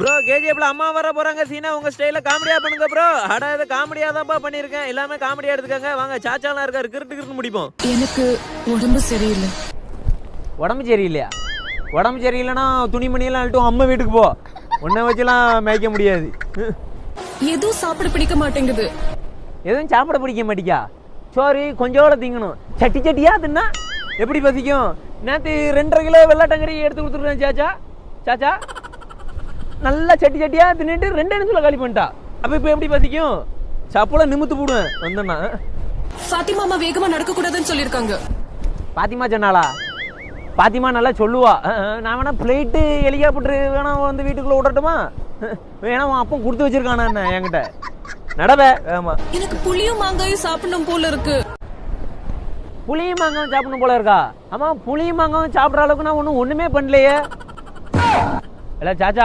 Bro கேஜிஎஃப்ல அம்மா வர போறாங்க சீனா உங்க ஸ்டைல காமெடியா பண்ணுங்க ப்ரோ. அட இது காமெடியா தான்ப்பா பண்ணிருக்கேன். எல்லாமே காமெடியா எடுத்துக்கங்க. வாங்க சாச்சாலாம் இருக்காரு கிறுட்டு முடிப்போம். எனக்கு உடம்பு சரியில்லை. உடம்பு சரியில்லையா? உடம்பு சரியில்லைன்னா துணிமணி எல்லாம் அழட்டும் அம்மா வீட்டுக்கு போ. உன்னை வச்சுலாம் மேய்க்க முடியாது. எதுவும் சாப்பிட பிடிக்க மாட்டேங்குது. எதுவும் சாப்பிட பிடிக்க மாட்டிக்கா? சோறு கொஞ்சோட திங்கணும். சட்டி சட்டியா தின்னா எப்படி பசிக்கும்? நேற்று 2.5 கிலோ வெள்ளாட்டங்கறி எடுத்து கொடுத்துருக்கேன் சாச்சா. சாச்சா நல்லா சட்டி சட்டியா தின்னுட்டு 2 நிமிஷத்துல காலி பண்ணிட்டா. அப்ப இப்ப எப்படி பசிக்கும்? சாப்பிட நிமித்து போடுவேன் வந்தேன்னா. ஃபாத்திமா அம்மா வேகமா நடக்க கூடாதுன்னு சொல்லிருக்காங்க. பாத்திமா சொன்னாளா? பாத்திமா நல்லா சொல்லுவா. நான் வேணா பிளேட்டு ஹெலிகாப்டர் வேணா வந்து வீட்டுக்குள்ள விடட்டுமா? வேணா அப்போ கொடுத்து வச்சிருக்கானா என்ன என்கிட்ட நடவே. ஆமா எனக்கு புளியும் மாங்காயும் சாப்பிடணும் போல இருக்கு. புளியும் மாங்காவும் சாப்பிடணும் போல இருக்கா? ஆமா புளியும் மாங்காவும் சாப்பிட்ற அளவுக்கு நான் ஒண்ணுமே பண்ணலையே. இல்ல சாச்சா